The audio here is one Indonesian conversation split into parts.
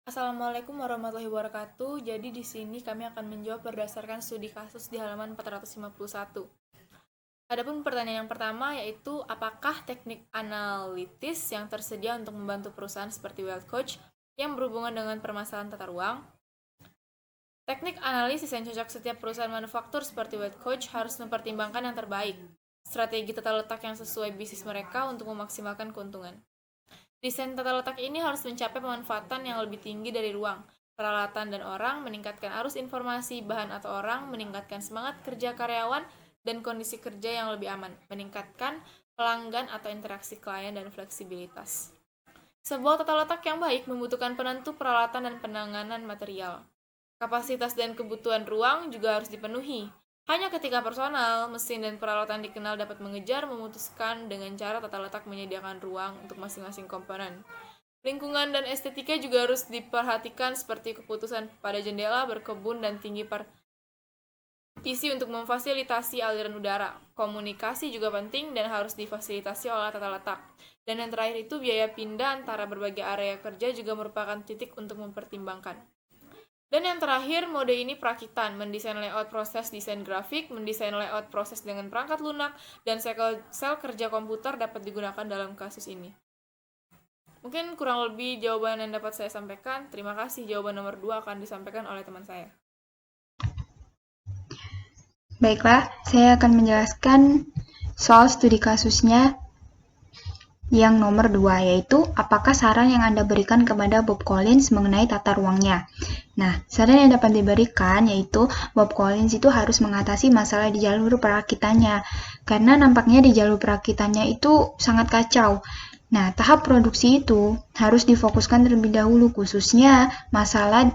Assalamualaikum warahmatullahi wabarakatuh. Jadi di sini kami akan menjawab berdasarkan studi kasus di halaman 451. Adapun pertanyaan yang pertama yaitu apakah teknik analitis yang tersedia untuk membantu perusahaan seperti Wealth Coach yang berhubungan dengan permasalahan tata ruang? Teknik analisis yang cocok setiap perusahaan manufaktur seperti Wealth Coach harus mempertimbangkan yang terbaik, strategi tata letak yang sesuai bisnis mereka untuk memaksimalkan keuntungan. Desain tata letak ini harus mencapai pemanfaatan yang lebih tinggi dari ruang, peralatan, dan orang, meningkatkan arus informasi, bahan atau orang, meningkatkan semangat kerja karyawan, dan kondisi kerja yang lebih aman, meningkatkan pelanggan atau interaksi klien, dan fleksibilitas. Sebuah tata letak yang baik membutuhkan penentu peralatan dan penanganan material. Kapasitas dan kebutuhan ruang juga harus dipenuhi. Hanya ketika personal, mesin, dan peralatan dikenal dapat mengejar memutuskan dengan cara tata letak menyediakan ruang untuk masing-masing komponen. Lingkungan dan estetika juga harus diperhatikan seperti keputusan pada jendela, berkebun, dan tinggi partisi untuk memfasilitasi aliran udara. Komunikasi juga penting dan harus difasilitasi oleh tata letak. Dan yang terakhir itu biaya pindah antara berbagai area kerja juga merupakan titik untuk mempertimbangkan. Dan yang terakhir, mode ini perakitan, mendesain layout proses desain grafik, mendesain layout proses dengan perangkat lunak, dan sel kerja komputer dapat digunakan dalam kasus ini. Mungkin kurang lebih jawaban yang dapat saya sampaikan. Terima kasih. Jawaban nomor 2 akan disampaikan oleh teman saya. Baiklah, saya akan menjelaskan soal studi kasusnya yang nomor 2, yaitu apakah saran yang Anda berikan kepada Bob Collins mengenai tata ruangnya. Nah, saran yang dapat diberikan yaitu Bob Collins itu harus mengatasi masalah di jalur perakitannya, karena nampaknya di jalur perakitannya itu sangat kacau. Nah, tahap produksi itu harus difokuskan terlebih dahulu, khususnya masalah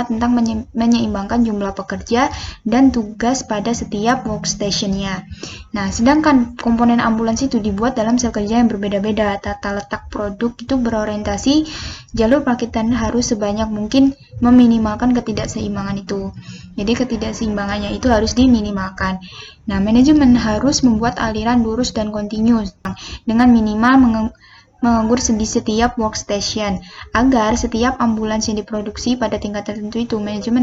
tentang menyeimbangkan jumlah pekerja dan tugas pada setiap workstation-nya. Nah, sedangkan komponen ambulans itu dibuat dalam sel kerja yang berbeda-beda. Tata letak produk itu berorientasi jalur perakitan harus sebanyak mungkin meminimalkan ketidakseimbangan itu. Jadi ketidakseimbangannya itu harus diminimalkan. Nah, manajemen harus membuat aliran lurus dan kontinu dengan minimal menganggur di setiap workstation agar setiap ambulans yang diproduksi pada tingkat tertentu itu manajemen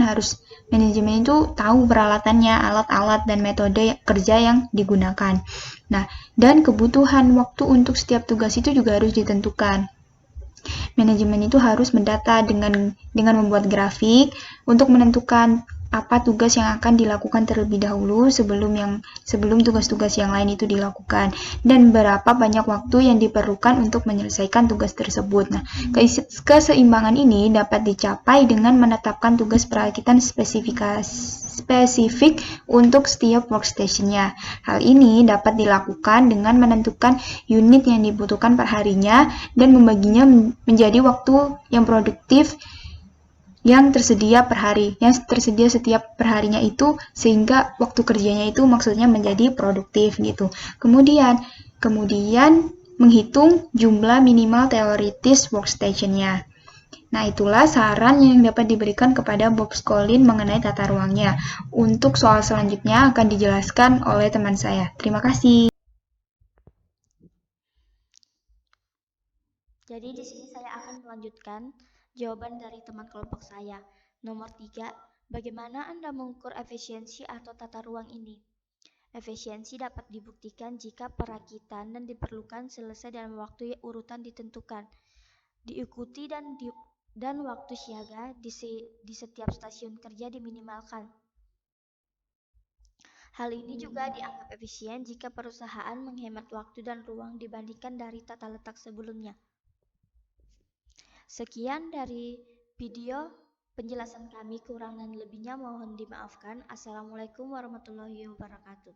itu tahu peralatannya, alat-alat, dan metode kerja yang digunakan. Nah, dan kebutuhan waktu untuk setiap tugas itu juga harus ditentukan. Manajemen itu harus mendata dengan membuat grafik untuk menentukan apa tugas yang akan dilakukan terlebih dahulu sebelum tugas-tugas yang lain itu dilakukan, dan berapa banyak waktu yang diperlukan untuk menyelesaikan tugas tersebut. Nah, keseimbangan ini dapat dicapai dengan menetapkan tugas perakitan spesifik untuk setiap workstation-nya. Hal ini dapat dilakukan dengan menentukan unit yang dibutuhkan per harinya dan membaginya menjadi waktu yang produktif yang tersedia setiap perharinya itu, sehingga waktu kerjanya itu maksudnya menjadi produktif gitu. Kemudian menghitung jumlah minimal teoritis workstation-nya. Nah, itulah saran yang dapat diberikan kepada Bob Collins mengenai tata ruangnya. Untuk soal selanjutnya akan dijelaskan oleh teman saya. Terima kasih. Jadi di sini saya akan melanjutkan jawaban dari teman kelompok saya. Nomor 3, bagaimana Anda mengukur efisiensi atau tata ruang ini? Efisiensi dapat dibuktikan jika perakitan dan diperlukan selesai dalam waktu urutan ditentukan, diikuti dan waktu siaga di setiap stasiun kerja diminimalkan. Hal ini juga dianggap efisien jika perusahaan menghemat waktu dan ruang dibandingkan dari tata letak sebelumnya. Sekian dari video penjelasan kami, kurang dan lebihnya mohon dimaafkan. Assalamualaikum warahmatullahi wabarakatuh.